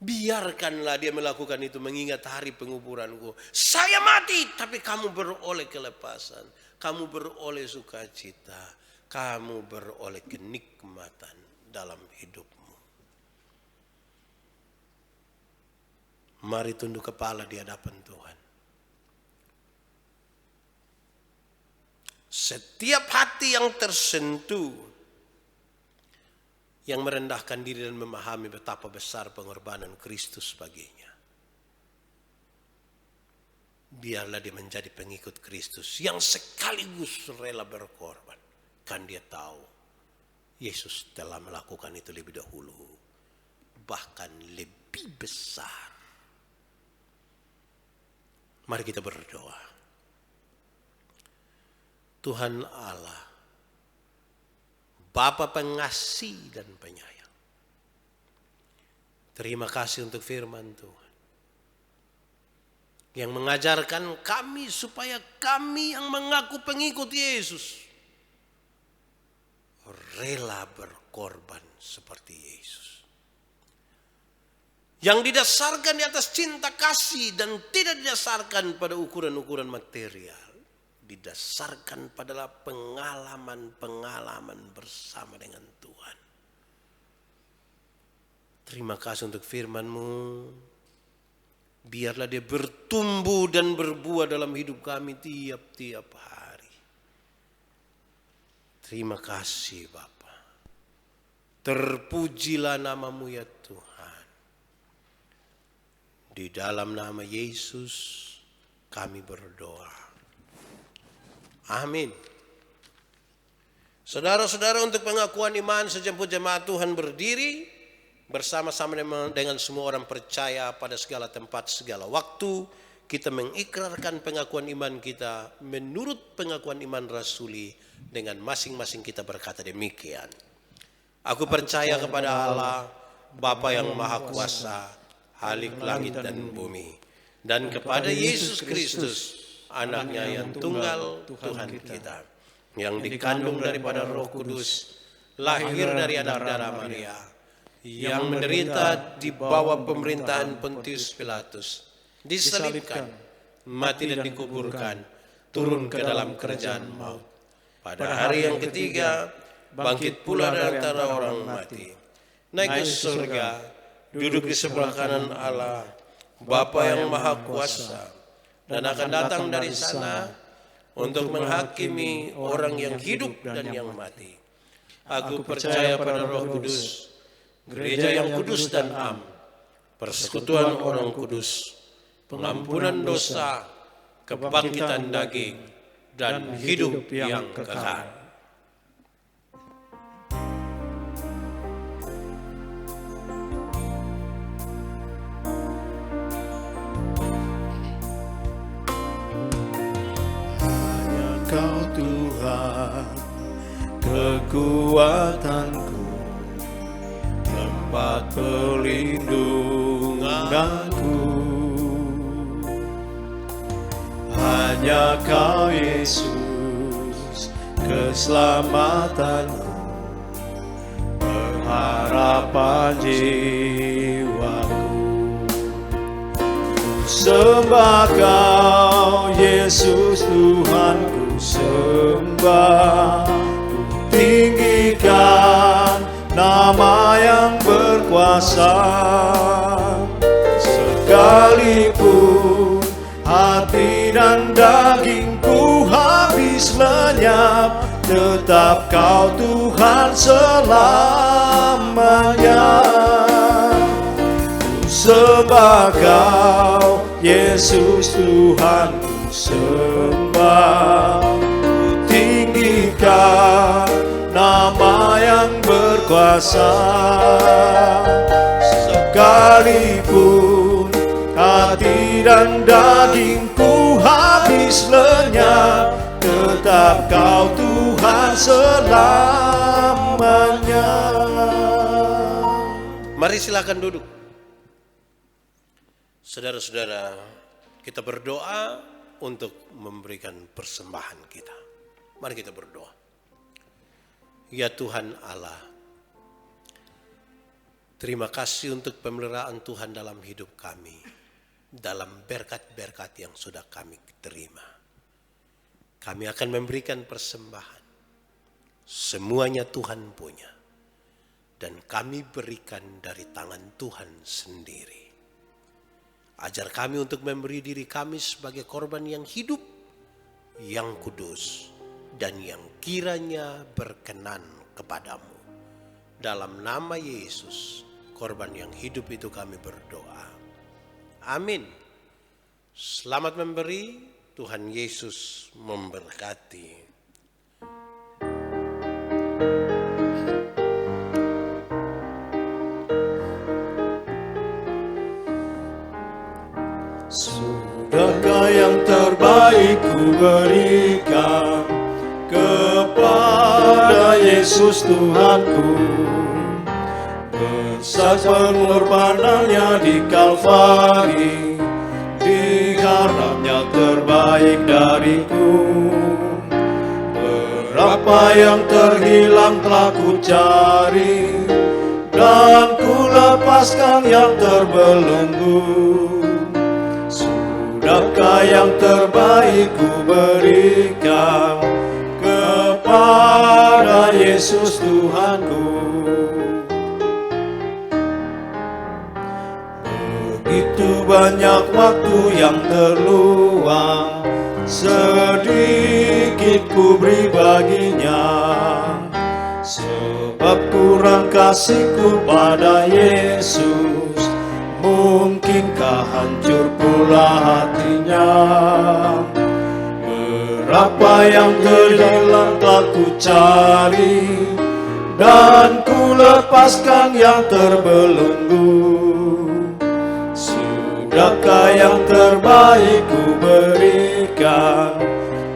Biarkanlah dia melakukan itu mengingat hari penguburanku. Saya mati tapi kamu beroleh kelepasan. Kamu beroleh sukacita. Kamu beroleh kenikmatan dalam hidupmu. Mari tunduk kepala di hadapan Tuhan. Setiap hati yang tersentuh, yang merendahkan diri dan memahami betapa besar pengorbanan Kristus baginya. Biarlah dia menjadi pengikut Kristus yang sekaligus rela berkorban. Kan dia tahu Yesus telah melakukan itu lebih dahulu, bahkan lebih besar. Mari kita berdoa. Tuhan Allah, Bapa pengasih dan penyayang, terima kasih untuk firman Tuhan yang mengajarkan kami supaya kami yang mengaku pengikut Yesus rela berkorban seperti Yesus. Yang didasarkan di atas cinta kasih dan tidak didasarkan pada ukuran-ukuran material. Didasarkan pada pengalaman-pengalaman bersama dengan Tuhan. Terima kasih untuk firman-Mu. Biarlah dia bertumbuh dan berbuah dalam hidup kami tiap-tiap hari. Terima kasih Bapa. Terpujilah nama-Mu ya Tuhan. Di dalam nama Yesus kami berdoa. Amin. Saudara-saudara, untuk pengakuan iman sejemput jemaat Tuhan berdiri bersama-sama dengan semua orang percaya pada segala tempat, segala waktu. Kita mengikrarkan pengakuan iman kita menurut pengakuan iman rasuli dengan masing-masing kita berkata demikian. Aku percaya kepada Allah, Bapa yang Maha Kuasa, Halik langit dan bumi, dan kepada Yesus Kristus, Anaknya yang tunggal Tuhan kita, yang dikandung daripada Roh Kudus, lahir dari anak darah Maria, yang menderita di bawah pemerintahan Pontius Pilatus, disalibkan, mati dan dikuburkan, turun ke dalam kerajaan maut. Pada hari yang ketiga, bangkit pula dari antara orang mati, naik ke surga, duduk di sebelah kanan Allah, Bapa yang Maha Kuasa, dan akan datang dari sana untuk menghakimi orang yang hidup dan yang mati. Aku percaya pada Roh Kudus, gereja yang kudus dan am, persekutuan orang kudus, pengampunan dosa, kebangkitan daging, dan hidup yang kekal. Kau Tuhan, kekuatanku, tempat perlindunganku. Hanya Kau Yesus, keselamatanku, pengharapan jiwaku. Ku sembah Kau Yesus Tuhanku, sembah, ku tinggikan nama yang berkuasa. Sekalipun hati dan dagingku habis lenyap, tetap Kau Tuhan selamanya. Ku sembah Kau Yesus Tuhanku, sembah, tinggikan nama yang berkuasa. Sekalipun hati dan dagingku habis lenyap, tetap Kau Tuhan selamanya. Mari silakan duduk. Saudara-saudara, kita berdoa untuk memberikan persembahan kita. Mari kita berdoa. Ya Tuhan Allah, terima kasih untuk pemeliharaan Tuhan dalam hidup kami, dalam berkat-berkat yang sudah kami terima. Kami akan memberikan persembahan. Semuanya Tuhan punya, dan kami berikan dari tangan Tuhan sendiri. Ajar kami untuk memberi diri kami sebagai korban yang hidup, yang kudus, dan yang kiranya berkenan kepadamu. Dalam nama Yesus, korban yang hidup itu kami berdoa. Amin. Selamat memberi, Tuhan Yesus memberkati. terbaik ku berikan kepada Yesus Tuhanku. Besar pengorbanannya di Kalvari, diharapnya terbaik dariku. Berapa yang terhilang telah ku cari, dan ku lepaskan yang terbelenggu. Sudahkah yang terbaik ku berikan kepada Yesus Tuhanku. Begitu banyak waktu yang terluang, sedikit ku beri baginya. Sebab kurang kasihku pada Yesus, mungkinkah hancur pula hatinya. Berapa yang terhilang telah ku cari, dan ku lepaskan yang terbelenggu. Sudahkah yang terbaik ku berikan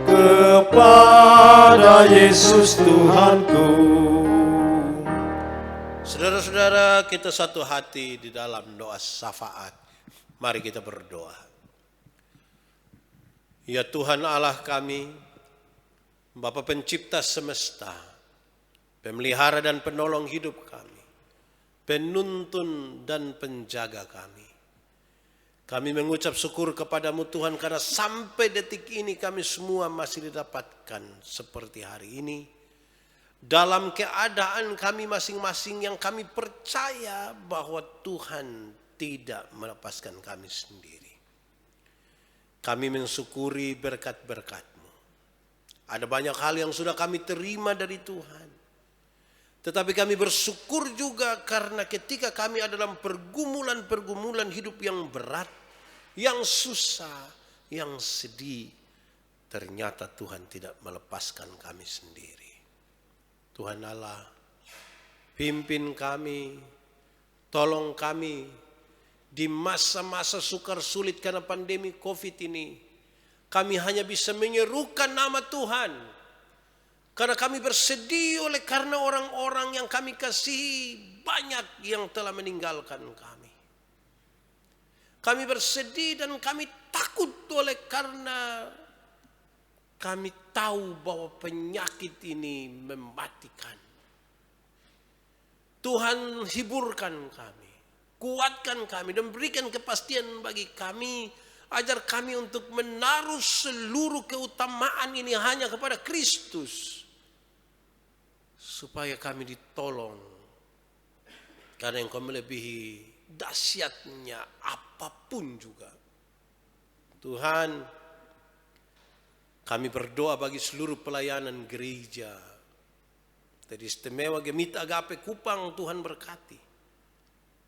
kepada Yesus Tuhanku. Saudara-saudara, kita satu hati di dalam doa syafaat. Mari kita berdoa. Ya Tuhan Allah kami, Bapa pencipta semesta, pemelihara dan penolong hidup kami, penuntun dan penjaga kami. Kami mengucap syukur kepadamu Tuhan, karena sampai detik ini kami semua masih didapatkan seperti hari ini. Dalam keadaan kami masing-masing yang kami percaya bahwa Tuhan tidak melepaskan kami sendiri. Kami mensyukuri berkat-berkat-Mu. Ada banyak hal yang sudah kami terima dari Tuhan. Tetapi kami bersyukur juga karena ketika kami ada dalam pergumulan-pergumulan hidup yang berat, yang susah, yang sedih, ternyata Tuhan tidak melepaskan kami sendiri. Tuhan Allah, pimpin kami, tolong kami di masa-masa sukar sulit karena pandemi COVID ini. Kami hanya bisa menyerukan nama Tuhan, karena kami bersedih oleh karena orang-orang yang kami kasihi banyak yang telah meninggalkan kami. Kami bersedih dan kami takut oleh karena kami tahu bahwa penyakit ini mematikan. Tuhan hiburkan kami, kuatkan kami dan berikan kepastian bagi kami. Ajar kami untuk menaruh seluruh keutamaan ini hanya kepada Kristus. Supaya kami ditolong. Karena Engkau melebihi dahsyatnya apapun juga. Tuhan, kami berdoa bagi seluruh pelayanan gereja. Teristimewa Gemita Agape Kupang, Tuhan berkati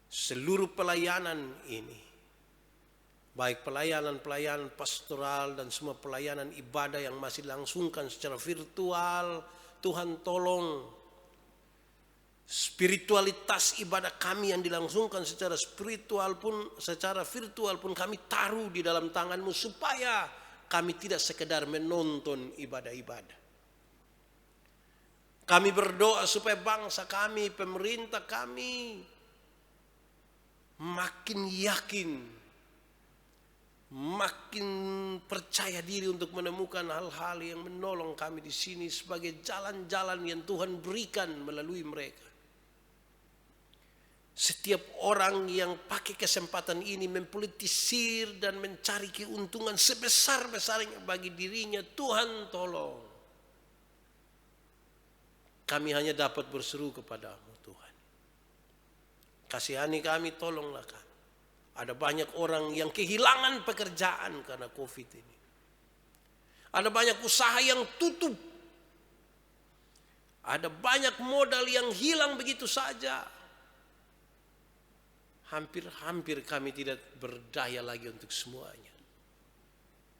seluruh pelayanan ini. Baik pelayanan-pelayanan pastoral dan semua pelayanan ibadah yang masih dilangsungkan secara virtual. Tuhan tolong spiritualitas ibadah kami yang dilangsungkan secara spiritual pun, secara virtual pun kami taruh di dalam tangan-Mu, supaya kami tidak sekedar menonton ibadah-ibadah. Kami berdoa supaya bangsa kami, pemerintah kami makin yakin, makin percaya diri untuk menemukan hal-hal yang menolong kami di sini sebagai jalan-jalan yang Tuhan berikan melalui mereka. Setiap orang yang pakai kesempatan ini mempolitisir dan mencari keuntungan sebesar-besarnya bagi dirinya, Tuhan tolong. Kami hanya dapat berseru kepada-Mu Tuhan. Kasihani kami, tolonglah kami. Ada banyak orang yang kehilangan pekerjaan karena COVID ini. Ada banyak usaha yang tutup. Ada banyak modal yang hilang begitu saja. Hampir-hampir kami tidak berdaya lagi untuk semuanya.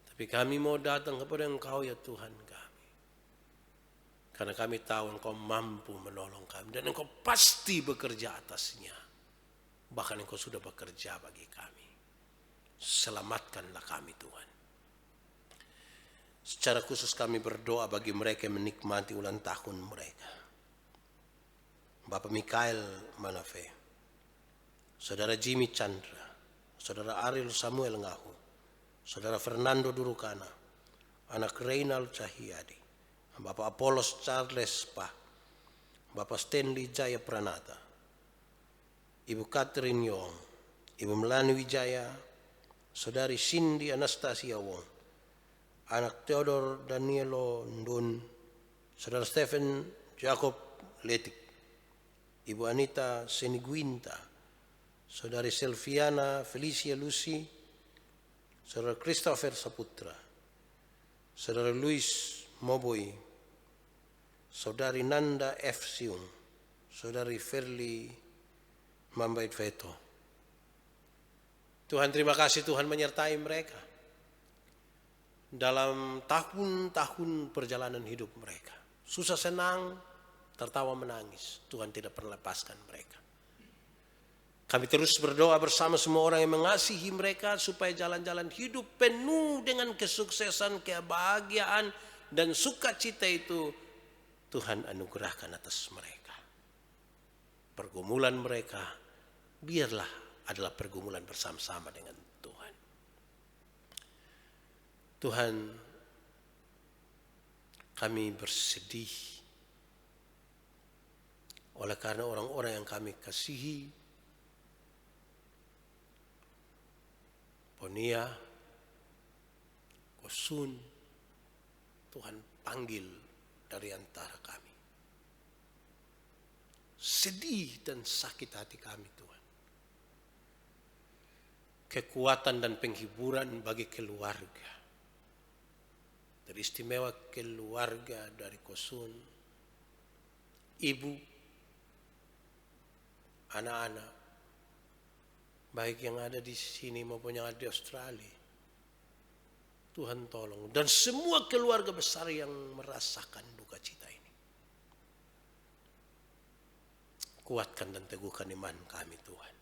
Tapi kami mau datang kepada Engkau ya Tuhan kami. Karena kami tahu Engkau mampu menolong kami. Dan Engkau pasti bekerja atasnya. Bahkan Engkau sudah bekerja bagi kami. Selamatkanlah kami Tuhan. Secara khusus kami berdoa bagi mereka yang menikmati ulang tahun mereka. Bapak Mikael Manafe, Saudara Jimmy Chandra, Saudara Ariel Samuel Ngahu, Saudara Fernando Durukana, anak Reynald Cahyadi, Bapak Apollos Charles Pah, Bapak Stanley Jaya Pranata, Ibu Catherine Yong, Ibu Melani Wijaya, Saudari Cindy Anastasia Wong, anak Theodore Danielo Ndun, Saudara Stephen Jacob Letik, Ibu Anita Seniguinta, Saudari Selviana Felicia Lucy, Saudara Christopher Saputra, Saudara Luis Moboy, Saudari Nanda F. Siung, Saudari Ferli Mambait Veto. Tuhan, terima kasih Tuhan menyertai mereka dalam tahun-tahun perjalanan hidup mereka. Susah senang, tertawa menangis, Tuhan tidak pernah lepaskan mereka. Kami terus berdoa bersama semua orang yang mengasihi mereka supaya jalan-jalan hidup penuh dengan kesuksesan, kebahagiaan, dan sukacita itu Tuhan anugerahkan atas mereka. Pergumulan mereka biarlah adalah pergumulan bersama-sama dengan Tuhan. Tuhan, kami bersedih oleh karena orang-orang yang kami kasihi, Ponia, Kosun, Tuhan panggil dari antara kami. Sedih dan sakit hati kami Tuhan. Kekuatan dan penghiburan bagi keluarga. Teristimewa keluarga dari Kosun, ibu, anak-anak, baik yang ada di sini maupun yang ada di Australia. Tuhan tolong. Dan semua keluarga besar yang merasakan duka cita ini. Kuatkan dan teguhkan iman kami Tuhan.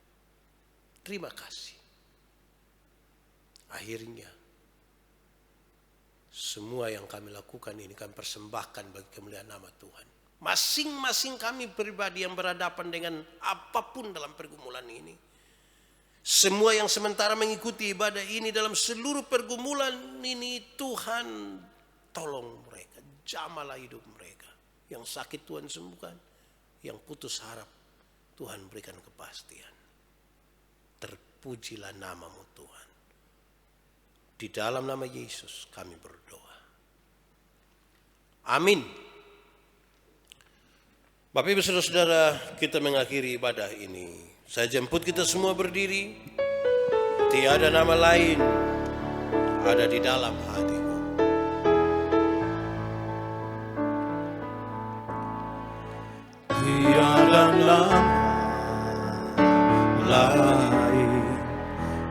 Terima kasih. Akhirnya, semua yang kami lakukan ini kami persembahkan bagi kemuliaan nama Tuhan. Masing-masing kami pribadi yang berhadapan dengan apapun dalam pergumulan ini. Semua yang sementara mengikuti ibadah ini dalam seluruh pergumulan ini, Tuhan tolong mereka, jamalah hidup mereka. Yang sakit Tuhan sembuhkan, yang putus harap Tuhan berikan kepastian. Terpujilah namamu Tuhan. Di dalam nama Yesus kami berdoa. Amin. Bapak Ibu Saudara-saudara, kita mengakhiri ibadah ini. Saya jemput kita semua berdiri. Tiada nama lain ada di dalam hatiku. Tiada nama lain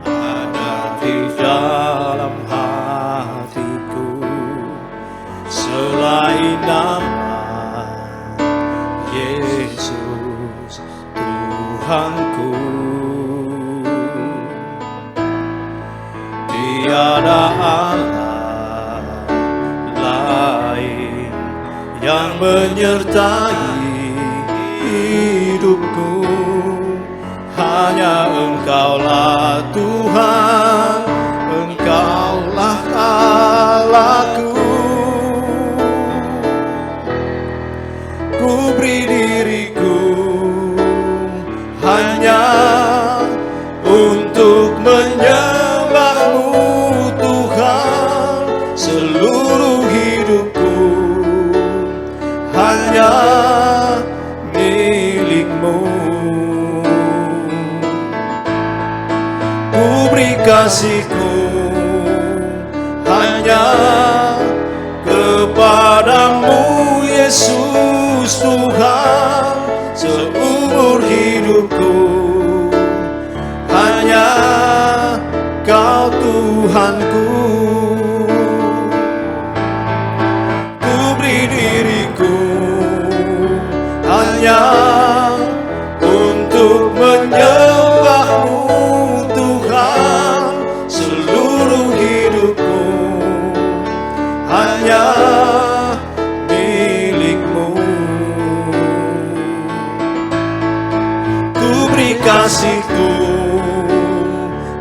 ada di dalam hatiku selain nama Yesus Tuhanku. Tiada Allah lain yang menyertai hidupku, hanya Engkaulah Tuhan, Engkaulah Allahku. Ku beri diriku hanya untuk menyembah-Mu Tuhan, seluruh hidupku hanya milik-Mu. Ku beri kasihku hanya kepadamu Yesus Tuhan, seumur hidupku hanya Kau Tuhanku. Ku beri diriku hanya untuk menyembah-Mu Tuhan, seluruh hidupku hanya hanya milik-Mu. Ku beri kasih-Ku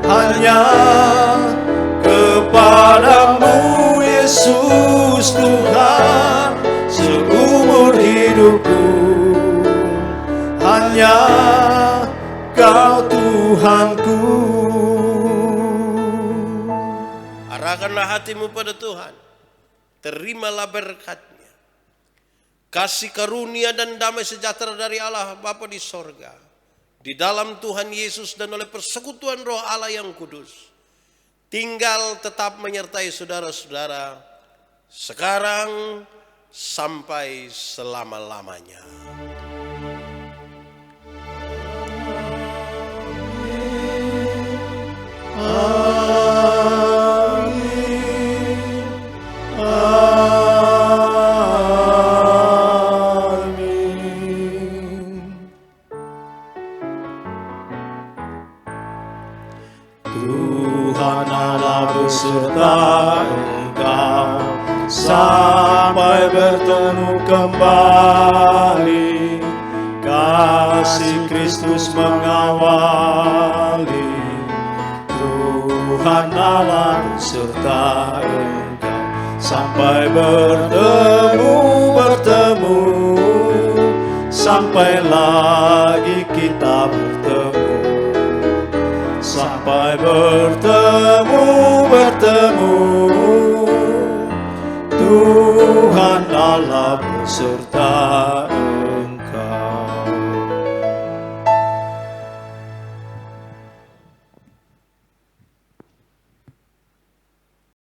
hanya kepadamu, Yesus Tuhan, seumur hidupku. Hanya Kau Tuhanku. Arahkanlah hatimu pada Tuhan. Terimalah berkat-Nya. Kasih karunia dan damai sejahtera dari Allah Bapa di sorga, di dalam Tuhan Yesus dan oleh persekutuan Roh Allah yang kudus, tinggal tetap menyertai saudara-saudara sekarang sampai selama-lamanya. Amin. Amin. Tuhan Allah beserta engkau sampai bertemu kembali. Kasih Kristus mengawali. Tuhan Allah beserta engkau sampai bertemu, sampai lagi kita bertemu, sampai bertemu. Tuhan Allah beserta